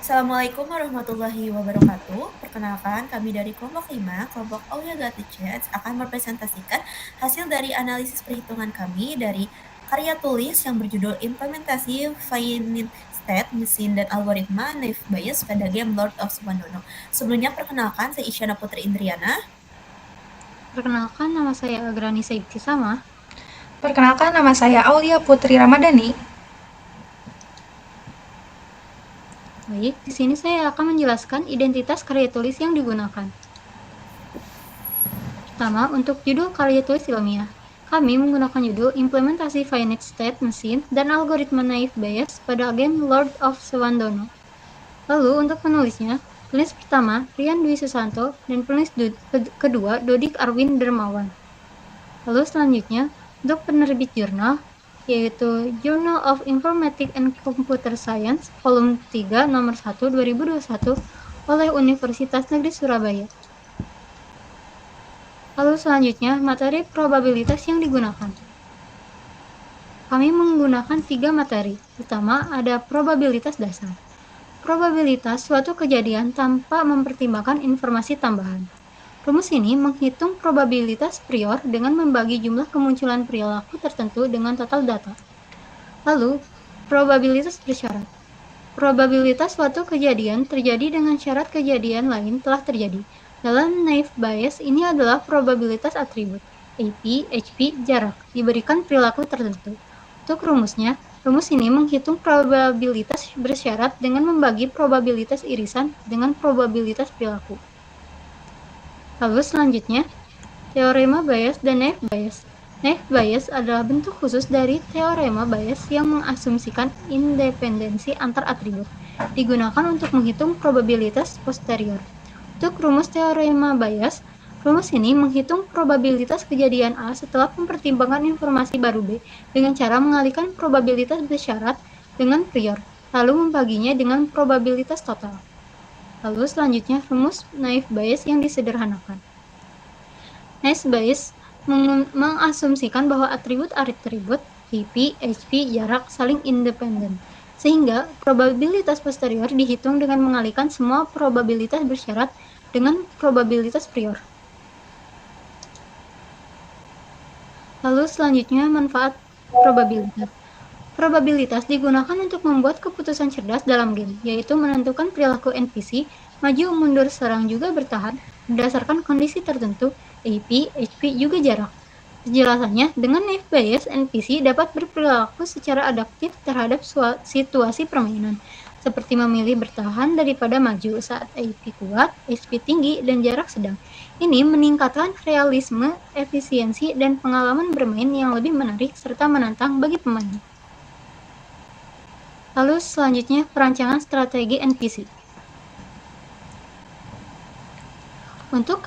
Assalamualaikum warahmatullahi wabarakatuh. Perkenalkan, kami dari kelompok 5, kelompok Aulia Gati Chats akan mempresentasikan hasil dari analisis perhitungan kami dari karya tulis yang berjudul Implementasi Finite State Mesin dan Algoritma Naive Bayes pada game Lord of Subhandono. Sebelumnya perkenalkan, saya Isyana Putri Indriana. Perkenalkan, nama saya Agrani Saibtisama. Perkenalkan, nama saya Aulia Putri Ramadhani. Baik, di sini saya akan menjelaskan identitas karya tulis yang digunakan. Pertama, untuk judul karya tulis ilmiah, kami menggunakan judul Implementasi Finite State Machine dan Algoritma Naive Bayes pada game Lord of Subhandono. Lalu untuk penulisnya, penulis pertama Rian Dwi Susanto dan penulis kedua Dodik Arwin Dermawan. Lalu selanjutnya, untuk penerbit jurnal, yaitu Journal of Informatics and Computer Science, volume 3, nomor 1, 2021, oleh Universitas Negeri Surabaya. Lalu selanjutnya, materi probabilitas yang digunakan. Kami menggunakan 3 materi. Pertama, ada probabilitas dasar. Probabilitas suatu kejadian tanpa mempertimbangkan informasi tambahan. Rumus ini menghitung probabilitas prior dengan membagi jumlah kemunculan perilaku tertentu dengan total data. Lalu, probabilitas bersyarat. Probabilitas suatu kejadian terjadi dengan syarat kejadian lain telah terjadi. Dalam naive Bayes, ini adalah probabilitas atribut, AP, HP, jarak, diberikan perilaku tertentu. Untuk rumusnya, rumus ini menghitung probabilitas bersyarat dengan membagi probabilitas irisan dengan probabilitas perilaku. Lalu selanjutnya, teorema Bayes dan naive Bayes. Naive Bayes adalah bentuk khusus dari teorema Bayes yang mengasumsikan independensi antar atribut, digunakan untuk menghitung probabilitas posterior. Untuk rumus teorema Bayes, rumus ini menghitung probabilitas kejadian A setelah mempertimbangkan informasi baru B dengan cara mengalihkan probabilitas bersyarat dengan prior, lalu membaginya dengan probabilitas total. Lalu selanjutnya rumus naive Bayes yang disederhanakan. Naive Bayes mengasumsikan bahwa atribut-atribut TP, HP, jarak saling independen, sehingga probabilitas posterior dihitung dengan mengalihkan semua probabilitas bersyarat dengan probabilitas prior. Lalu selanjutnya manfaat probabilitas. Probabilitas digunakan untuk membuat keputusan cerdas dalam game, yaitu menentukan perilaku NPC, maju, mundur, serang, juga bertahan, berdasarkan kondisi tertentu, AP, HP, juga jarak. Penjelasannya, dengan naive Bayes, NPC dapat berperilaku secara adaptif terhadap situasi permainan, seperti memilih bertahan daripada maju saat AP kuat, HP tinggi, dan jarak sedang. Ini meningkatkan realisme, efisiensi, dan pengalaman bermain yang lebih menarik serta menantang bagi pemain. Lalu selanjutnya perancangan strategi NPC. Untuk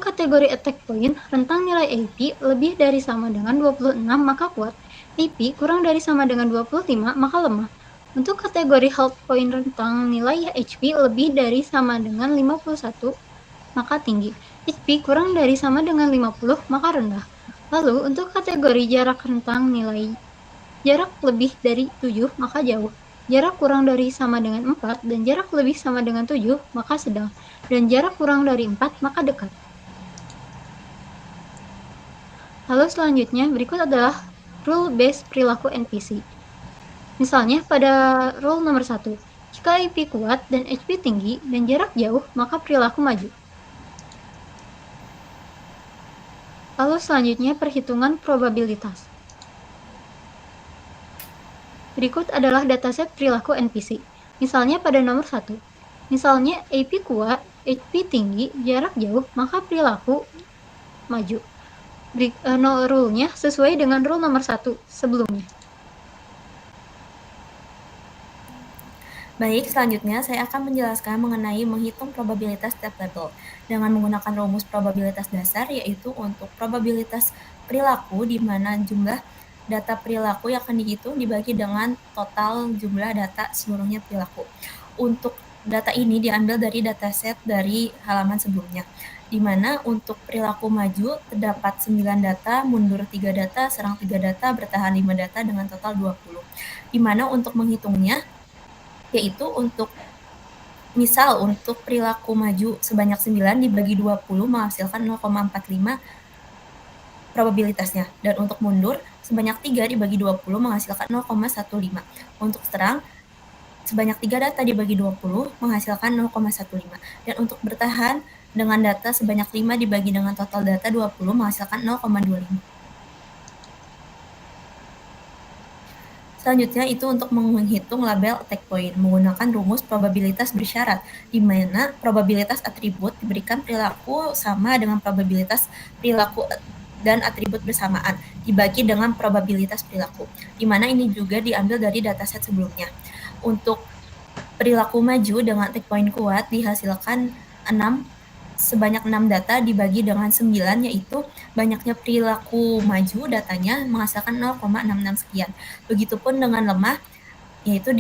kategori attack point, rentang nilai AP lebih dari sama dengan 26 maka kuat, AP kurang dari sama dengan 25 maka lemah. Untuk kategori health point, rentang nilai HP lebih dari sama dengan 51 maka tinggi, HP kurang dari sama dengan 50 maka rendah. Lalu untuk kategori jarak, rentang nilai jarak lebih dari 7 maka jauh, jarak kurang dari sama dengan 4 dan jarak lebih sama dengan 7 maka sedang, dan jarak kurang dari 4 maka dekat. Lalu selanjutnya berikut adalah rule-based perilaku NPC. Misalnya pada rule nomor 1, jika IP kuat dan HP tinggi dan jarak jauh maka perilaku maju. Lalu selanjutnya perhitungan probabilitas. Berikut adalah dataset perilaku NPC. Misalnya pada nomor 1. Misalnya AP kuat, HP tinggi, jarak jauh, maka perilaku maju. Rule-nya sesuai dengan rule nomor 1 sebelumnya. Baik, selanjutnya saya akan menjelaskan mengenai menghitung probabilitas step level dengan menggunakan rumus probabilitas dasar, yaitu untuk probabilitas perilaku di mana jumlah data perilaku yang akan dihitung dibagi dengan total jumlah data seluruhnya perilaku. Untuk data ini diambil dari dataset dari halaman sebelumnya, di mana untuk perilaku maju terdapat 9 data, mundur 3 data, serang 3 data, bertahan 5 data dengan total 20. Di mana untuk menghitungnya, yaitu untuk Misal untuk perilaku maju sebanyak 9 dibagi 20 menghasilkan 0,45 probabilitasnya. Dan untuk mundur sebanyak 3 dibagi 20 menghasilkan 0,15. Untuk serang sebanyak 3 data dibagi 20 menghasilkan 0,15. Dan untuk bertahan dengan data sebanyak 5 dibagi dengan total data 20 menghasilkan 0,25. Selanjutnya itu untuk menghitung label attack point menggunakan rumus probabilitas bersyarat, di mana probabilitas atribut diberikan perilaku sama dengan probabilitas perilaku dan atribut bersamaan dibagi dengan probabilitas perilaku, di mana ini juga diambil dari dataset sebelumnya. Untuk perilaku maju dengan attack point kuat dihasilkan sebanyak 6 data dibagi dengan 9, yaitu banyaknya perilaku maju datanya menghasilkan 0,66 sekian. Begitupun dengan lemah, yaitu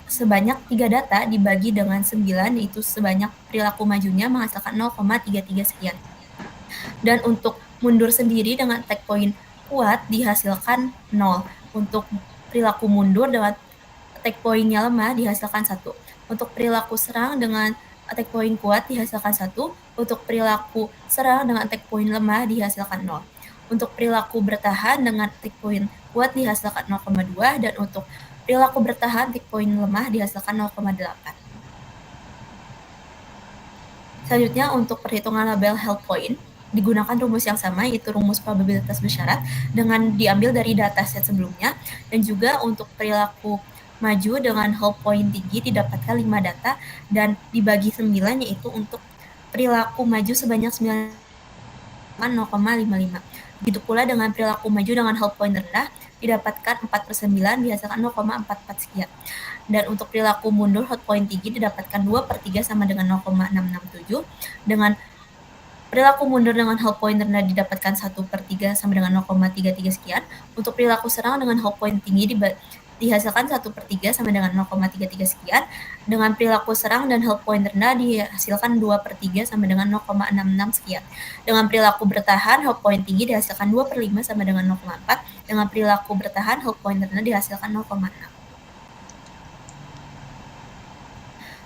sebanyak 3 data dibagi dengan 9, yaitu sebanyak perilaku majunya menghasilkan 0,33 sekian. Dan untuk mundur sendiri dengan attack point kuat dihasilkan 0. Untuk perilaku mundur dengan attack point-nya lemah dihasilkan 1. Untuk perilaku serang dengan attack point kuat dihasilkan 1. Untuk perilaku serang dengan attack point lemah dihasilkan 0. Untuk perilaku bertahan dengan attack point kuat dihasilkan 0,2. Dan untuk perilaku bertahan attack point lemah dihasilkan 0,8. Selanjutnya untuk perhitungan label health point digunakan rumus yang sama, yaitu rumus probabilitas bersyarat dengan diambil dari dataset sebelumnya. Dan juga untuk perilaku maju dengan health point tinggi didapatkan 5 data dan dibagi 9, yaitu untuk perilaku maju sebanyak 0,55. Begitu pula dengan perilaku maju dengan health point rendah didapatkan 4/9 dihasilkan 0,44 sekian. Dan untuk perilaku mundur health point tinggi didapatkan 2/3 sama dengan 0,667. Dengan perilaku mundur dengan health point rendah didapatkan 1/3 sama dengan 0,33 sekian. Untuk perilaku serang dengan health point tinggi dihasilkan 1/3 sama dengan 0,33 sekian. Dengan perilaku serang dan health point rendah dihasilkan 2/3 sama dengan 0,66 sekian. Dengan perilaku bertahan health point tinggi dihasilkan 2/5 sama dengan 0,4. Dengan perilaku bertahan health point rendah dihasilkan 0,6.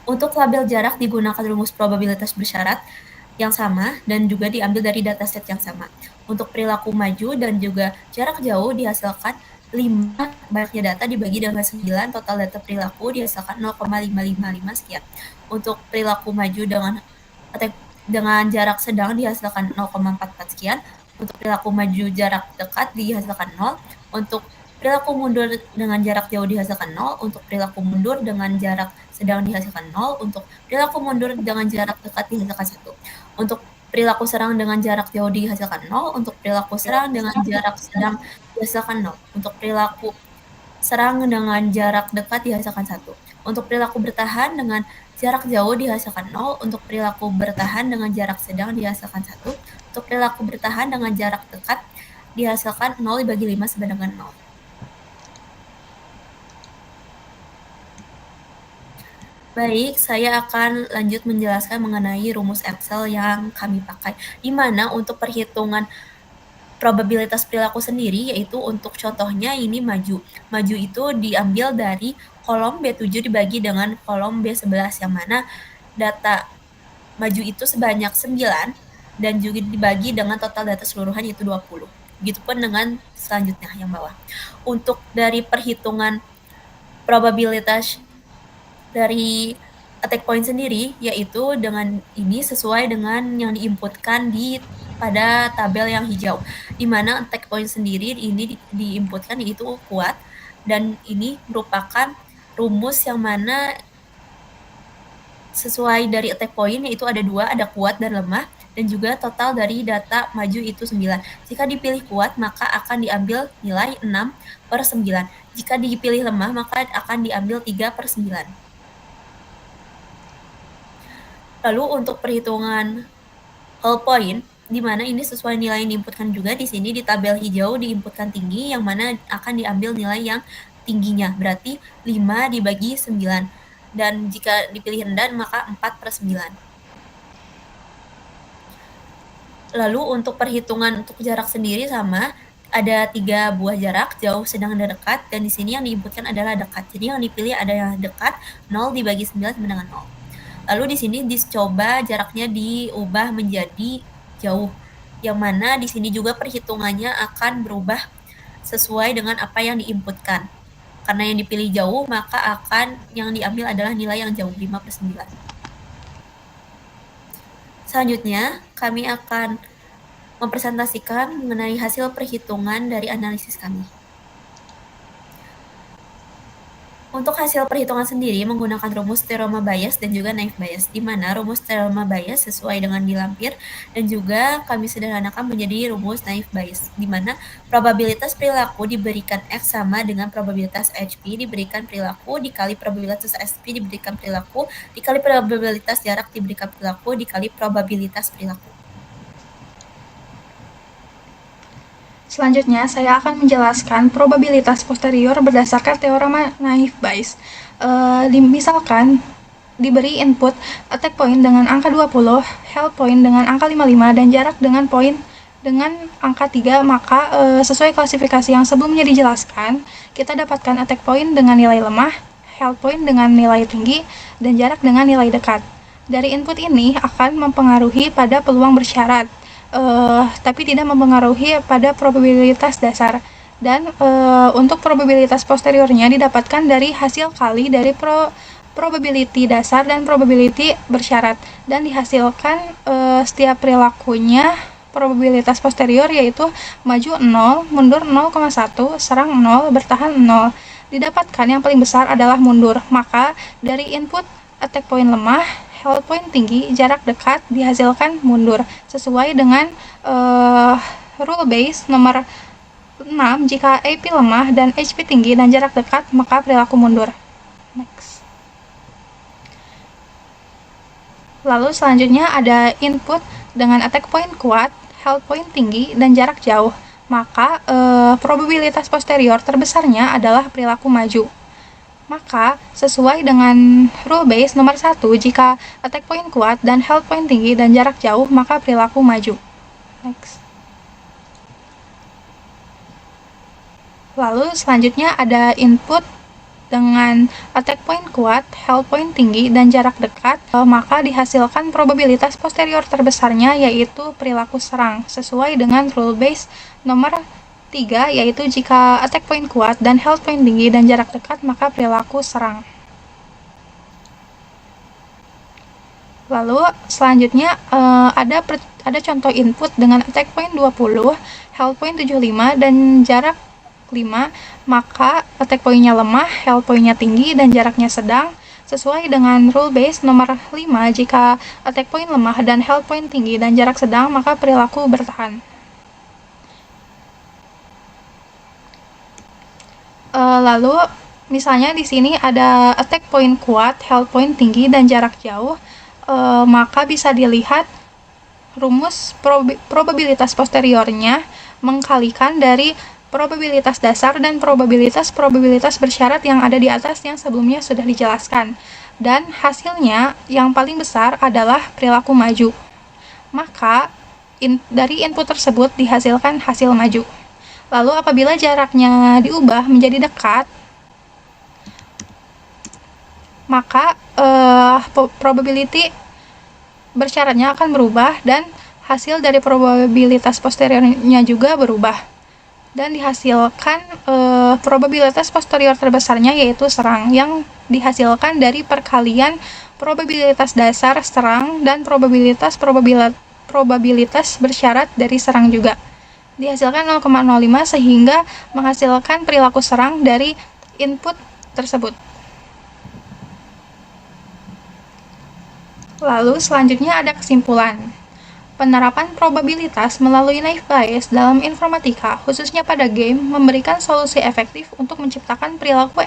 Untuk label jarak digunakan rumus probabilitas bersyarat yang sama dan juga diambil dari dataset yang sama. Untuk perilaku maju dan juga jarak jauh dihasilkan 5 banyaknya data dibagi dengan 9, total data perilaku dihasilkan 0,555 sekian. Untuk perilaku maju dengan jarak sedang dihasilkan 0,44 sekian. Untuk perilaku maju jarak dekat dihasilkan 0. Untuk perilaku mundur dengan jarak jauh dihasilkan 0. Untuk perilaku mundur dengan jarak sedang dihasilkan 0. Untuk perilaku mundur dengan jarak dekat dihasilkan 1. Untuk perilaku serang dengan jarak jauh dihasilkan 0. Untuk perilaku serang dengan jarak sedang dihasilkan 0. Untuk perilaku serang dengan jarak dekat dihasilkan 1. Untuk perilaku bertahan dengan jarak jauh dihasilkan 0. Untuk perilaku bertahan dengan jarak sedang dihasilkan 1. Untuk perilaku bertahan dengan jarak dekat dihasilkan 0 dibagi 5 sama dengan 0. Baik, saya akan lanjut menjelaskan mengenai rumus Excel yang kami pakai, di mana untuk perhitungan probabilitas perilaku sendiri, yaitu untuk contohnya ini maju. Maju itu diambil dari kolom B7 dibagi dengan kolom B11, yang mana data maju itu sebanyak 9 dan juga dibagi dengan total data seluruhan yaitu 20. Begitupun dengan selanjutnya yang bawah. Untuk dari perhitungan probabilitas dari attack point sendiri, yaitu dengan ini sesuai dengan yang diinputkan pada tabel yang hijau, di mana attack point sendiri ini diinputkan yaitu kuat, dan ini merupakan rumus yang mana sesuai dari attack point yaitu ada 2, ada kuat dan lemah, dan juga total dari data maju itu 9. Jika dipilih kuat maka akan diambil nilai 6/9. Jika dipilih lemah maka akan diambil 3/9. Lalu untuk perhitungan whole point, di mana ini sesuai nilai yang diinputkan juga di sini di tabel hijau diinputkan tinggi, yang mana akan diambil nilai yang tingginya, berarti 5 dibagi 9. Dan jika dipilih rendah maka 4/9. Lalu untuk perhitungan untuk jarak sendiri sama, ada 3 buah jarak, jauh, sedang, dan dekat, dan di sini yang diinputkan adalah dekat. Jadi yang dipilih adalah dekat, 0 dibagi 9 sama dengan 0. Lalu di sini dicoba jaraknya diubah menjadi jauh, yang mana di sini juga perhitungannya akan berubah sesuai dengan apa yang diinputkan. Karena yang dipilih jauh, maka yang diambil adalah nilai yang jauh, 5/9. Selanjutnya, kami akan mempresentasikan mengenai hasil perhitungan dari analisis kami. Untuk hasil perhitungan sendiri menggunakan rumus teorema Bayes dan juga naive Bayes, di mana rumus teorema Bayes sesuai dengan di lampir dan juga kami sederhanakan menjadi rumus naive Bayes, di mana probabilitas perilaku diberikan X sama dengan probabilitas HP diberikan perilaku dikali probabilitas SP diberikan perilaku dikali probabilitas jarak diberikan perilaku dikali probabilitas perilaku. Selanjutnya, saya akan menjelaskan probabilitas posterior berdasarkan teorema naive Bayes. Misalkan diberi input attack point dengan angka 20, held point dengan angka 55, dan jarak dengan poin dengan angka 3, maka sesuai klasifikasi yang sebelumnya dijelaskan, kita dapatkan attack point dengan nilai lemah, held point dengan nilai tinggi, dan jarak dengan nilai dekat. Dari input ini akan mempengaruhi pada peluang bersyarat, tapi tidak mempengaruhi pada probabilitas dasar. Dan untuk probabilitas posteriornya didapatkan dari hasil kali dari probability dasar dan probability bersyarat, dan dihasilkan setiap perilakunya probabilitas posterior yaitu maju 0, mundur 0,1, serang 0, bertahan 0. Didapatkan yang paling besar adalah mundur, maka dari input attack point lemah, held point tinggi, jarak dekat dihasilkan mundur sesuai dengan rule base nomor 6. Jika AP lemah dan HP tinggi dan jarak dekat, maka perilaku mundur. Next. Lalu selanjutnya ada input dengan attack point kuat, held point tinggi, dan jarak jauh. Maka probabilitas posterior terbesarnya adalah perilaku maju. Maka, sesuai dengan rule base nomor 1, jika attack point kuat dan held point tinggi dan jarak jauh, maka perilaku maju. Next. Lalu selanjutnya ada input dengan attack point kuat, held point tinggi, dan jarak dekat, maka dihasilkan probabilitas posterior terbesarnya yaitu perilaku serang, sesuai dengan rule base nomor 3, yaitu jika attack point kuat dan held point tinggi dan jarak dekat, maka perilaku serang. Lalu selanjutnya ada contoh input dengan attack point 20, held point 75, dan jarak 5, maka attack point-nya lemah, held point-nya tinggi, dan jaraknya sedang, sesuai dengan rule base nomor 5, jika attack point lemah dan held point tinggi dan jarak sedang, maka perilaku bertahan. Lalu misalnya di sini ada attack point kuat, held point tinggi, dan jarak jauh, maka bisa dilihat rumus probabilitas posteriornya mengkalikan dari probabilitas dasar dan probabilitas bersyarat yang ada di atas yang sebelumnya sudah dijelaskan. Dan hasilnya yang paling besar adalah perilaku maju. Maka dari input tersebut dihasilkan hasil maju. Lalu apabila jaraknya diubah menjadi dekat, maka probability bersyaratnya akan berubah dan hasil dari probabilitas posteriornya juga berubah. Dan dihasilkan probabilitas posterior terbesarnya yaitu serang, yang dihasilkan dari perkalian probabilitas dasar serang dan probabilitas bersyarat dari serang juga. Dihasilkan 0,05 sehingga menghasilkan perilaku serang dari input tersebut. Lalu selanjutnya ada kesimpulan. Penerapan probabilitas melalui naive Bayes dalam informatika, khususnya pada game, memberikan solusi efektif untuk menciptakan perilaku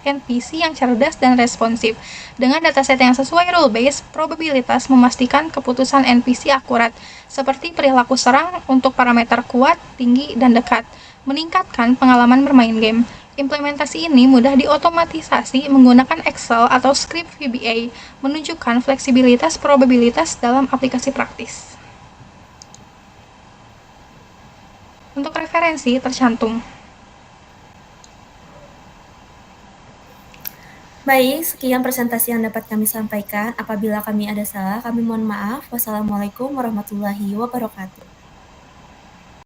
NPC yang cerdas dan responsif. Dengan dataset yang sesuai rule base, probabilitas memastikan keputusan NPC akurat, seperti perilaku serang untuk parameter kuat, tinggi, dan dekat, meningkatkan pengalaman bermain game. Implementasi ini mudah diotomatisasi menggunakan Excel atau script VBA, menunjukkan fleksibilitas probabilitas dalam aplikasi praktis. Untuk referensi tercantum. Baik, sekian presentasi yang dapat kami sampaikan. Apabila kami ada salah, kami mohon maaf. Wassalamualaikum warahmatullahi wabarakatuh.